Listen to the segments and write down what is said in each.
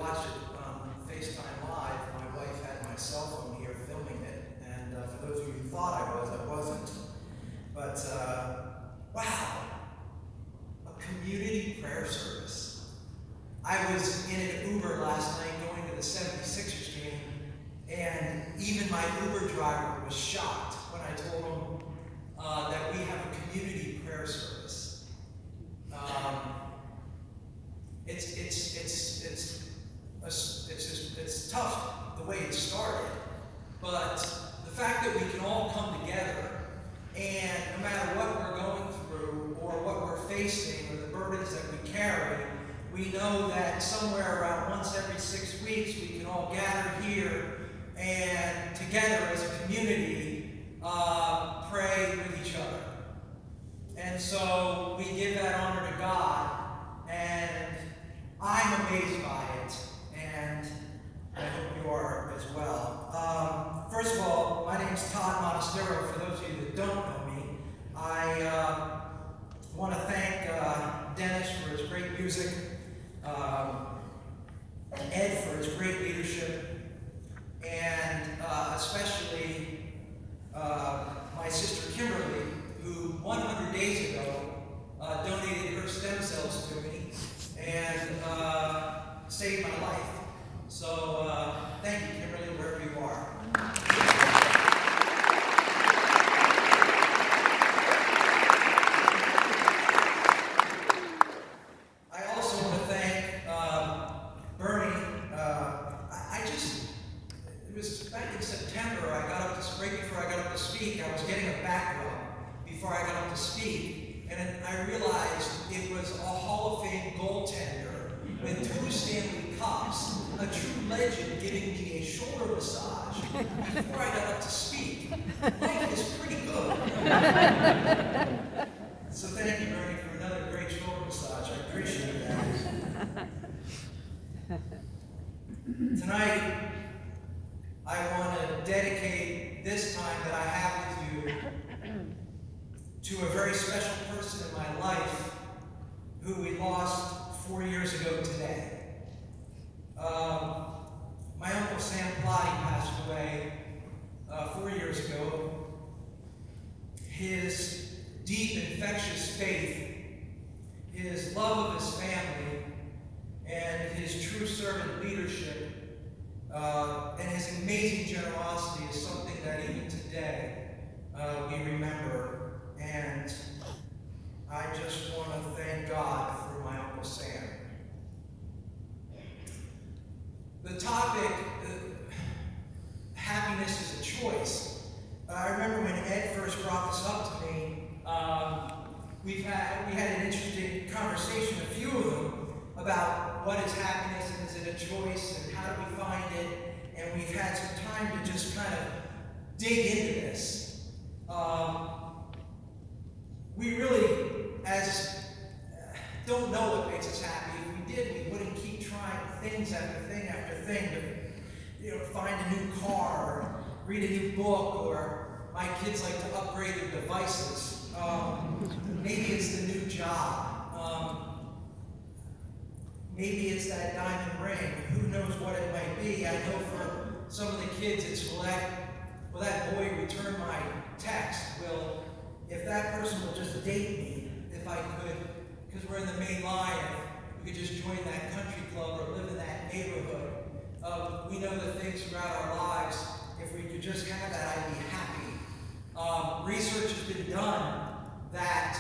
watch it on FaceTime Live. My wife had my cell phone here filming it, and for those of you who thought I wasn't. But wow, a community prayer service. I was in an Uber last night going to the 76ers game, and even my Uber driver was shocked when I told him that we have a community prayer service. It's tough the way it started, but the fact that we can all come together, and no matter what we're going through or what we're facing or the burdens that we carry, we know that somewhere around once every 6 weeks we can all gather here and together as a community pray with each other. And so we give that honor to God, and I'm amazed by it, and I hope you are as well. First of all, my name is Todd Monastero. For those of you that don't know me, I want to thank Dennis for his great music, Ed for his great leadership, and especially my sister Kimberly, who 100 days ago donated her stem cells to me and saved my life. So thank you, Kimberly, wherever you are. I also want to thank Bernie. It was back in September, right before I got up to speak, I was getting a back rub before I got up to speak, and I realized it was a Hall of Fame goaltender with 2 Stanley Cups, a true legend giving me a shoulder massage before I got up to speak. Life is pretty good. So thank you, Bernie, for another great shoulder massage. I appreciate that. Tonight, I want to dedicate this time that I have with you to a very special person in my life who we lost 4 years ago today. My Uncle Sam Plotty passed away 4 years ago. His deep, infectious faith, his love of his family, and his true servant leadership, and his amazing generosity is something that even today we remember. And I just want to thank God for my Uncle Sam. The topic, happiness is a choice. I remember when Ed first brought this up to me, we had an interesting conversation, a few of them, about what is happiness and is it a choice and how do we find it, and we've had some time to just kind of dig into this. We really, don't know what makes us happy. If we did, we wouldn't keep trying things after thing after thing to, find a new car, or read a new book, or my kids like to upgrade their devices. Maybe it's the new job. Maybe it's that diamond ring. Who knows what it might be? I know for some of the kids, it's will that boy return my text? If that person will just date me, if I could, because we're in the main line, if we could just join that country club or live in that neighborhood. We know the things throughout our lives. If we could just have that, I'd be happy. Research has been done that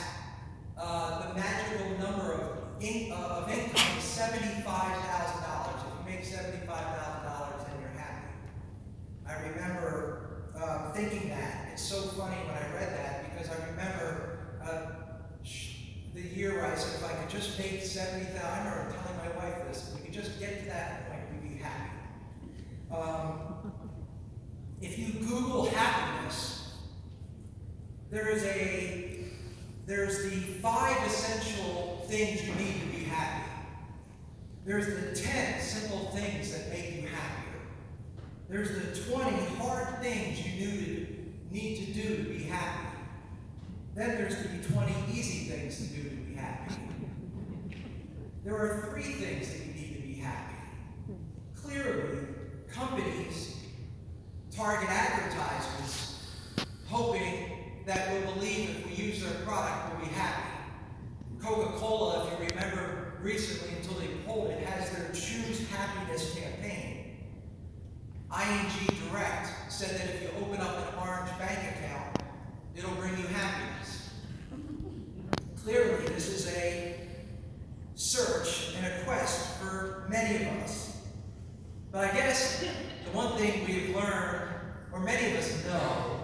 the magical number of income is $75,000. If you make $75,000, then you're happy. I remember thinking that. It's so funny when I read that, because I remember the year where I said, if I could just make $70,000, I remember telling my wife this, if we could just get to that point, we'd be happy. If you Google happiness, there's the 5 essential things you need to be happy. There's the 10 simple things that make you happier. There's the 20 hard things you need to do to be happy. Then there's the 20 easy things to do to be happy. There are 3 things that you need to be happy. this campaign. ING Direct said that if you open up an orange bank account, it'll bring you happiness. Clearly, this is a search and a quest for many of us. But I guess the one thing we've learned, or many of us know,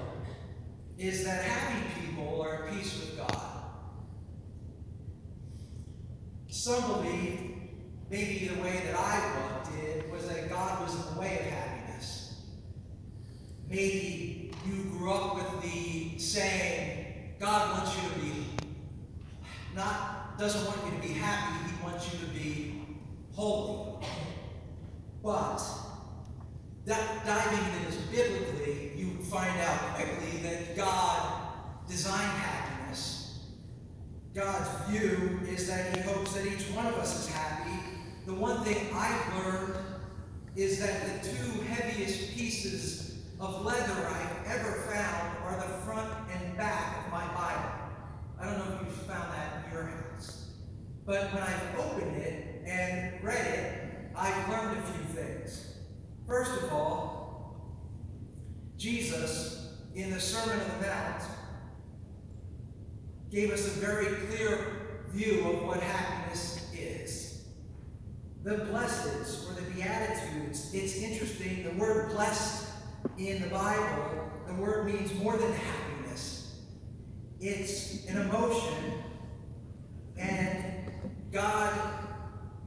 is that happy people are at peace with God. Some believe, maybe the way that I did, was that God was in the way of happiness. Maybe you grew up with the saying, God wants you to be doesn't want you to be happy, he wants you to be holy. But diving into this biblically, you find out quickly that God designed happiness. God's view is that he hopes that each one of us is happy. The one thing I've learned is that the two heaviest pieces of leather I've ever found are the front and back of my Bible. I don't know if you've found that in your house. But when I've opened it and read it, I've learned a few things. First of all, Jesus, in the Sermon on the Mount, gave us a very clear view of what happiness is. The blesseds, or the Beatitudes, it's interesting, the word blessed in the Bible, the word means more than happiness. It's an emotion, and God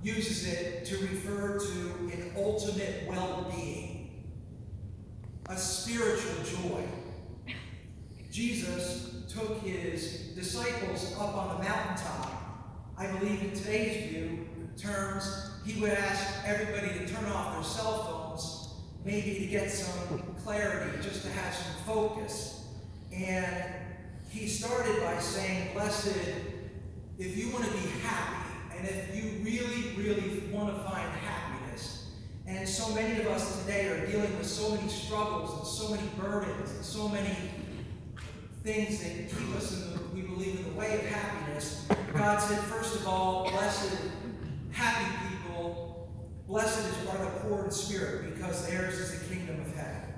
uses it to refer to an ultimate well-being, a spiritual joy. Jesus took his disciples up on the mountaintop. I believe in today's terms, he would ask everybody to turn off their cell phones, maybe to get some clarity, just to have some focus. And he started by saying, blessed, if you want to be happy, and if you really, really want to find happiness. And so many of us today are dealing with so many struggles and so many burdens and so many things that keep us we believe, in the way of happiness. God said, first of all, blessed, happy people, blessed are the poor in spirit, because theirs is the kingdom of heaven.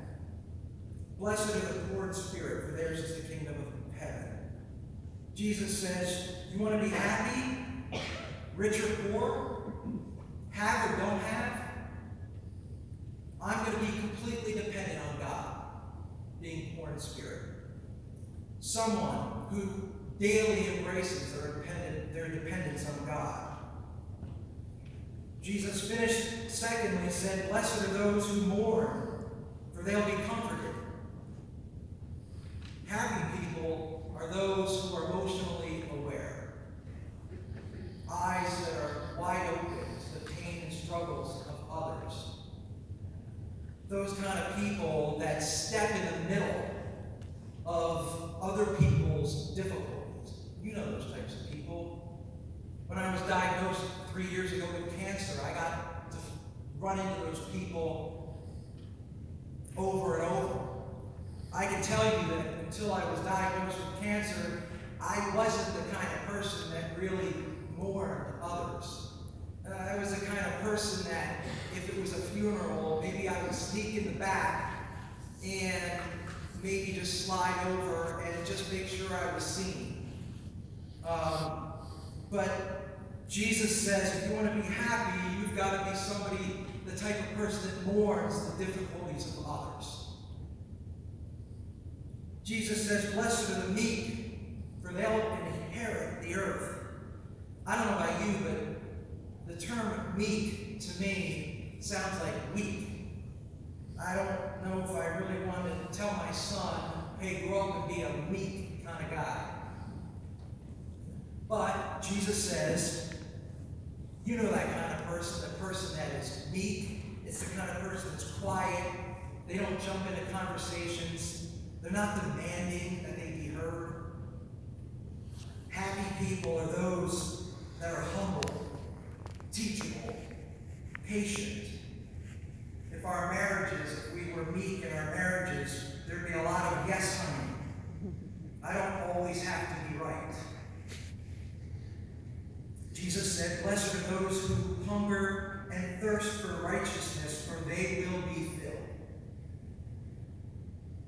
Blessed are the poor in spirit, for theirs is the kingdom of heaven. Jesus says, you want to be happy, rich or poor, have or don't have? I'm going to be completely dependent on God, being poor in spirit. Someone who daily embraces their dependence on God. Jesus finished, secondly, said, blessed are those who mourn, for they'll be comforted. Happy people are those who are emotionally aware. Eyes that are wide open to the pain and struggles of others. Those kind of people that step in the middle of other people's difficulties. You know those types of people. When I was diagnosed 3 years ago with cancer, I got to run into those people over and over. I can tell you that until I was diagnosed with cancer, I wasn't the kind of person that really mourned others. I was the kind of person that if it was a funeral, maybe I would sneak in the back and maybe just slide over and just make sure I was seen. But Jesus says, if you want to be happy, you've got to be somebody, the type of person that mourns the difficulties of others. Jesus says, blessed are the meek, for they'll inherit the earth. I don't know about you, but the term meek to me sounds like weak. I don't know if I really want to tell my son, hey, grow up and be a meek kind of guy. But Jesus says, you know that kind of person, the person that is meek. It's the kind of person that's quiet. They don't jump into conversations. They're not demanding that they be heard. Happy people are those that are humble, teachable, patient. If our marriages, if we were meek in our marriages, there'd be a lot of yes, honey. I don't always have to be right. Jesus said, blessed are those who hunger and thirst for righteousness, for they will be filled.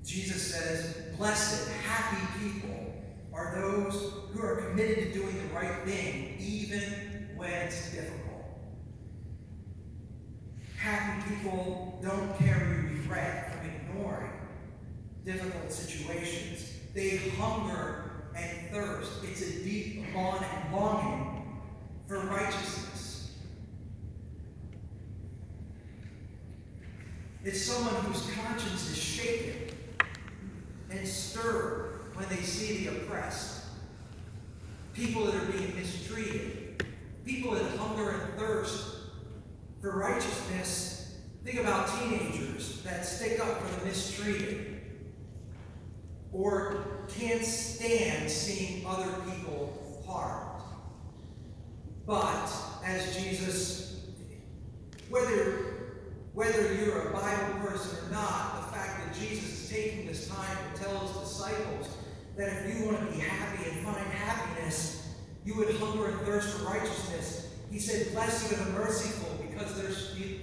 Jesus says, blessed, happy people are those who are committed to doing the right thing, even when it's difficult. Happy people don't carry regret from ignoring difficult situations. They hunger and thirst. It's a deep longing for righteousness. It's someone whose conscience is shaken and stirred when they see the oppressed. People that are being mistreated. People that hunger and thirst for righteousness. Think about teenagers that stick up for the mistreated or can't stand seeing other people harmed. But as Jesus, whether you're a Bible person or not, the fact that Jesus is taking this time to tell his disciples that if you want to be happy and find happiness, you would hunger and thirst for righteousness. He said, blessed are the merciful, because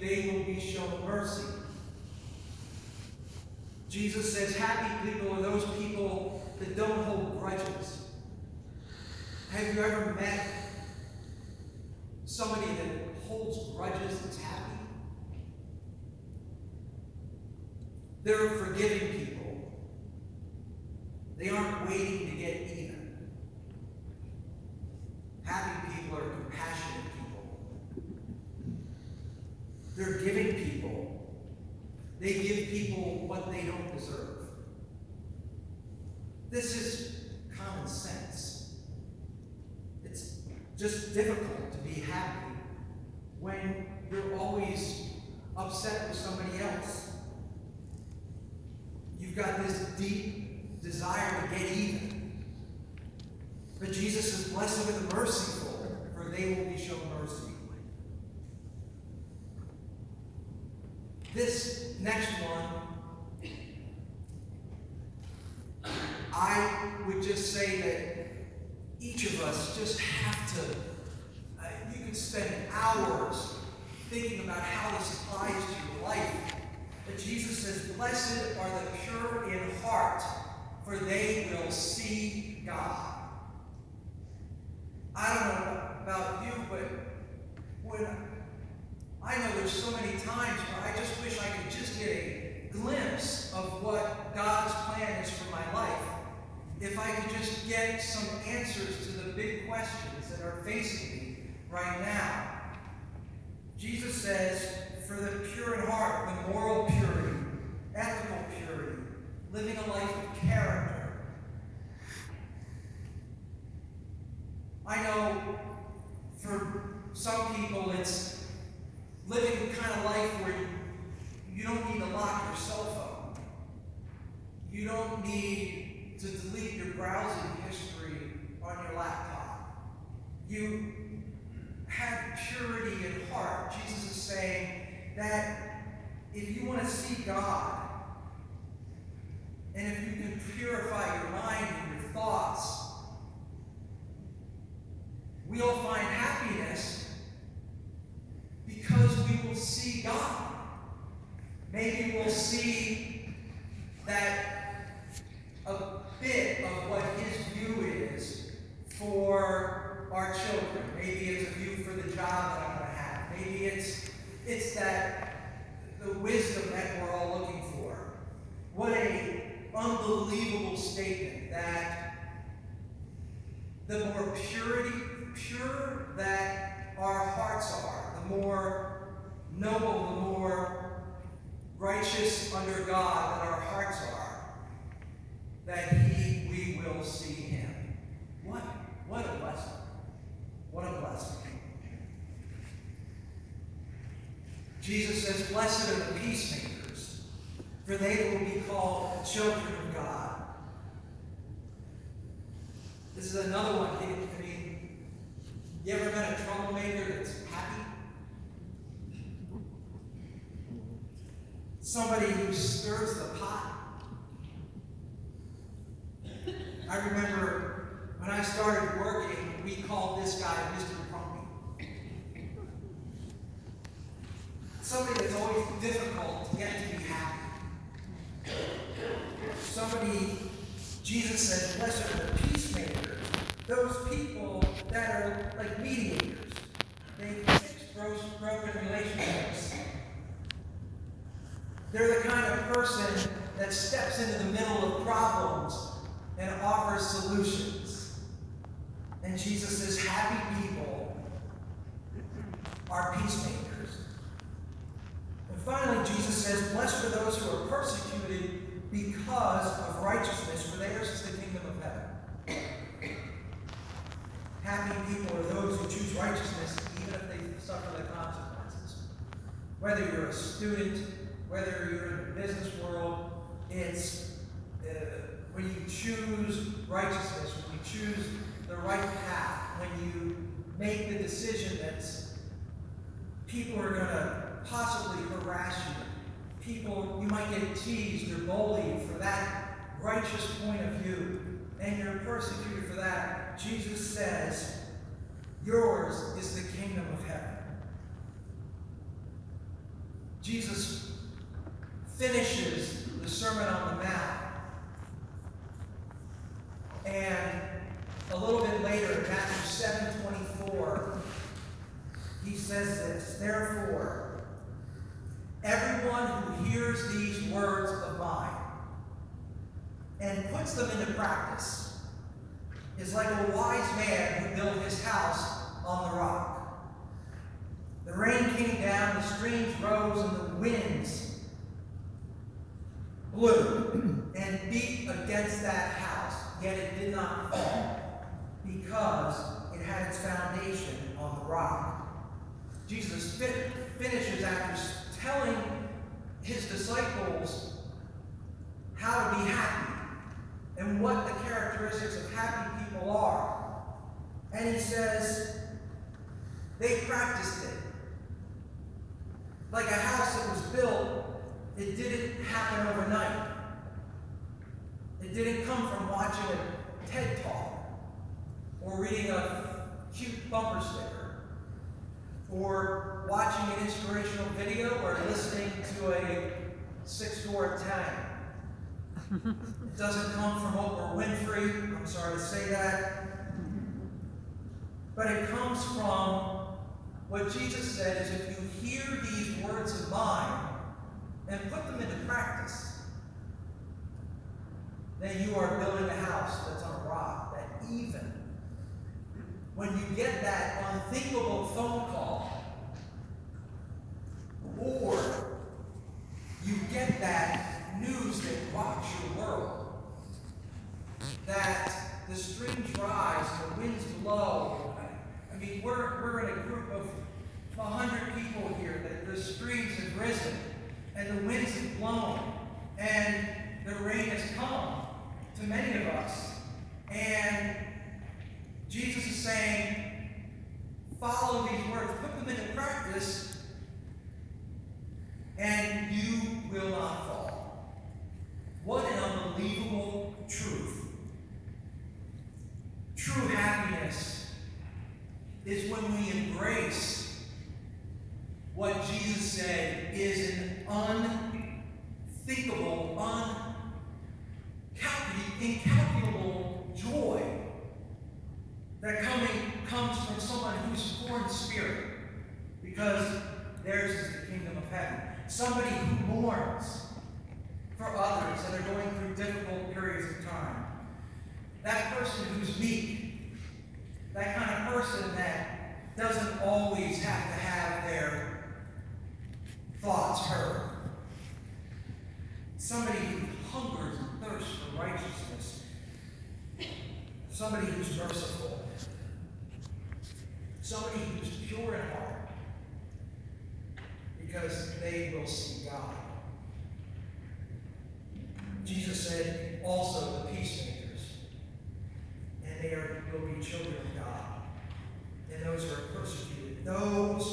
they will be shown mercy. Jesus says, happy people are those people that don't hold grudges. Have you ever met somebody that holds grudges that's happy? They're forgiving people. They aren't waiting to get even. Happy people are compassionate people. They're giving people. They give people what they don't deserve. This is common sense. It's just difficult to be happy when you're always upset with somebody else. You've got this deep desire to get even. But Jesus says, blessed are the merciful, for they will be shown mercy. This next one, I would just say that each of us just have to, you could spend hours thinking about how this applies to your life. But Jesus says, blessed are the pure in heart, for they will see God. I don't know about you, but when I know there's so many times where I just wish I could just get a glimpse of what God's plan is for my life. If I could just get some answers to the big questions that are facing me right now. Jesus says, for the pure in heart, the moral purity, ethical purity, living a life of character. I know for some people it's living the kind of life where you don't need to lock your cell phone. You don't need to delete your browsing history on your laptop. You have purity in heart. Jesus is saying that if you want to see God, and if you can purify your mind and your thoughts, we'll find happiness because we will see God. Maybe we'll see that a bit of what his view is for our children. Maybe it's a view for the job that I'm going to have. Maybe it's that the wisdom that we're all looking for. What an unbelievable statement that the more pure that our hearts are, the more noble, the more righteous under God that our hearts are, that we will see him. What a blessing. What a blessing. Jesus says, blessed are the peacemakers, for they will be called children of God. This is another one. I mean, you ever met a troublemaker that's happy? Somebody who stirs the pot. I remember when I started working, we called this guy Mr. Grumpy. somebody that's always difficult to get to be happy. Somebody, Jesus said, blessed are the peacemakers, those people that are like mediators. They fix broken relationships. They're the kind of person that steps into the middle of problems and offers solutions. And Jesus says, happy people are peacemakers. And finally, Jesus says, blessed are those who are persecuted because of righteousness, for theirs is the kingdom of heaven. Happy people are those who choose righteousness, even if they suffer the consequences. Whether you're a student, whether you're in the business world, it's when you choose righteousness, when you choose the right path, when you make the decision that people are going to possibly harass you, people, you might get teased or bullied for that righteous point of view, and you're persecuted for that. Jesus says, yours is the kingdom of heaven. Jesus finishes the Sermon on the Mount, and a little bit later in Matthew 7:24, he says this, therefore, everyone who hears these words of mine and puts them into practice is like a wise man who built his house on the rock. The rain came down, the streams rose, and the winds blew and beat against that house, yet it did not fall, because it had its foundation on the rock. Jesus finishes after telling his disciples how to be happy and what the characteristics of happy people are. And he says they practiced it. Like a house that was built, it didn't happen overnight. It didn't come from watching a TED Talk or reading a cute bumper sticker or watching an inspirational video or listening to a 6-door Italian. It doesn't come from Oprah Winfrey. I'm sorry to say that. But it comes from what Jesus said is if you hear these words of mine and put them into practice, then you are building a house that's on a rock, that even when you get that unthinkable phone call, or you get that news that rocks your world, that the streams rise and the winds blow. I mean, we're in a group of 100 people here that the streams have risen and the winds have blown and the rain has come to many of us. And Jesus is saying, follow these words, put them into practice, and you will not fall. What an unbelievable truth. True happiness is when we embrace what Jesus said is an unthinkable, incalculable joy that comes from someone who's poor in spirit, because theirs is the kingdom of heaven. Somebody who mourns for others that are going through difficult periods of time. That person who's meek. That kind of person that doesn't always have to have their thoughts heard. Somebody who hungers and thirsts for righteousness. Somebody who's merciful. Somebody who's pure in heart. Because they will see God. Jesus said also the peacemakers. And they will be children of God. And those who are persecuted. Those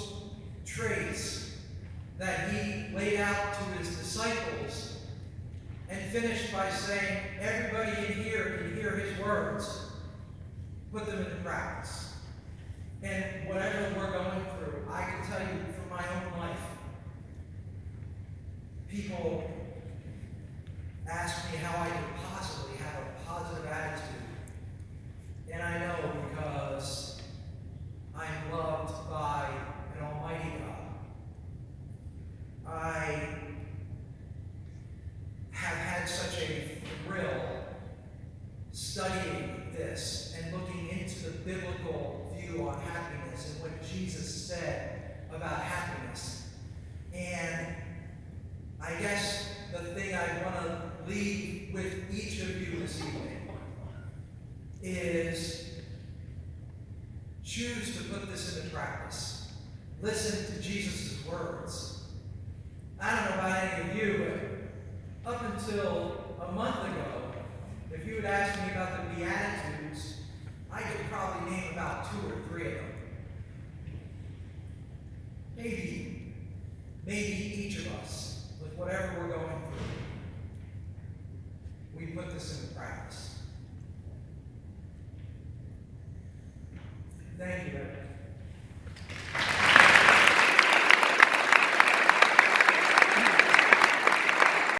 traits that he laid out to his disciples and finished by saying, everybody in here can hear his words. Put them into practice. And whatever we're going through, I can tell you from my own life, I guess the thing I want to leave with each of you this evening is choose to put this into practice. Listen to Jesus' words. I don't know about any of you, but up until a month ago, if you had asked me about the Beatitudes, I could probably name about 2 or 3 of them. Maybe each of us, with whatever we're going through, we put this into practice. Thank you, everyone.